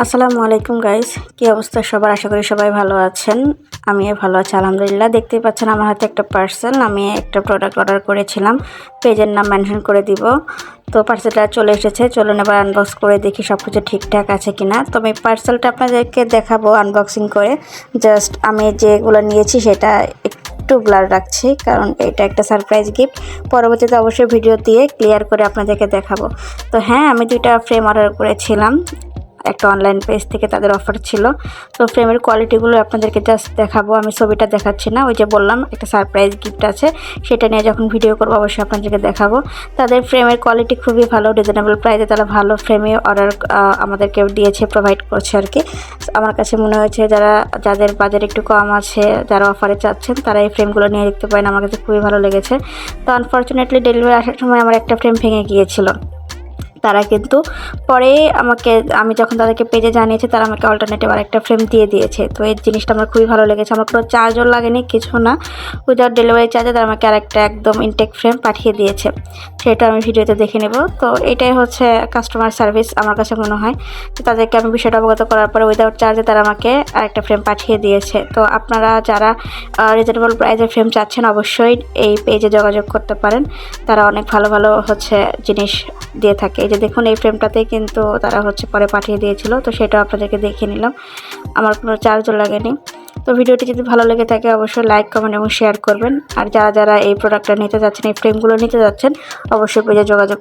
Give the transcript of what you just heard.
আসসালামু আলাইকুম গাইস, কি অবস্থা সবার? আশা করি সবাই ভালো আছেন। আমিও ভালো আছি আলহামদুলিল্লাহ। দেখতেই পাচ্ছেন আমার হাতে একটা পার্সেল। আমি একটা প্রোডাক্ট অর্ডার করেছিলাম, পেজের নাম মেনশন করে দিব। তো পার্সেলটা চলে এসেছে, চলুন এবার আনবক্স করে দেখি সব কিছু ঠিকঠাক আছে কিনা। তো আমি পার্সেলটা আপনাদেরকে দেখাবো আনবক্সিং করে। জাস্ট আমি যেগুলো নিয়েছি সেটা একটু ব্লার রাখছি, কারণ এটা একটা সারপ্রাইজ গিফট। পরবর্তীতে অবশ্যই ভিডিও দিয়ে ক্লিয়ার করে আপনাদেরকে দেখাবো। তো হ্যাঁ, আমি 2টা ফ্রেম অর্ডার করেছিলাম একটা অনলাইন পেজ থেকে, তাদের অফার ছিল। তো ফ্রেমের কোয়ালিটিগুলো আপনাদেরকে জাস্ট দেখাবো, আমি ছবিটা দেখাচ্ছি না। ওই যে বললাম একটা সারপ্রাইজ গিফট আছে, সেটা নিয়ে যখন ভিডিও করবো অবশ্যই আপনাদেরকে দেখাবো। তাদের ফ্রেমের কোয়ালিটি খুবই ভালো, রিজনেবল প্রাইসে তারা ভালো ফ্রেমে অর্ডার আমাদেরকে দিয়েছে, প্রোভাইড করছে আর কি। আমার কাছে মনে হয়েছে যাদের বাজেট একটু কম আছে, যারা অফারে চাচ্ছেন, তারা এই ফ্রেমগুলো নিয়ে দেখতে পারেন। আমার কাছে খুবই ভালো লেগেছে। তো আনফর্চুনেটলি ডেলিভারি আসার সময় আমার একটা ফ্রেম ভেঙে গিয়েছিল। তারা কিন্তু পরে আমি যখন তাদেরকে পেজে জানিয়েছি, তারা আমাকে অল্টারনেটিভ আরেকটা ফ্রেম দিয়ে দিয়েছে। তো এই জিনিসটা আমার খুবই ভালো লেগেছে। আমার কোনো চার্জও লাগেনি, কিছু না। উইদাউট ডেলিভারি চার্জে তারা আমাকে আরেকটা একদম ইনটেক ফ্রেম পাঠিয়ে দিয়েছে। সেটা আমি ভিডিওতে দেখে নেব। তো এটাই হচ্ছে কাস্টমার সার্ভিস আমার কাছে মনে হয়। তো তাদেরকে আমি বিষয়টা অবগত করার পরে উইদাউট চার্জে তারা আমাকে আরেকটা ফ্রেম পাঠিয়ে দিয়েছে। তো আপনারা যারা রিজনেবল প্রাইসের ফ্রেম চাচ্ছেন, অবশ্যই এই পেজে যোগাযোগ করতে পারেন। তারা অনেক ভালো ভালো জিনিস দিয়ে থাকে। এই যে দেখুন, এই ফ্রেমটাতেই কিন্তু তারা পরে পাঠিয়ে দিয়েছিল। তো সেটাও আপনাদেরকে দেখিয়ে নিলাম। আমার কোনো চার্জও লাগেনি। তো ভিডিওটি যদি ভালো লেগে থাকে অবশ্যই লাইক, কমেন্ট এবং শেয়ার করবেন। আর যারা এই প্রোডাক্টটা নিতে যাচ্ছেন, এই ফ্রেমগুলো নিতে যাচ্ছেন, অবশ্যই পেজে যোগাযোগ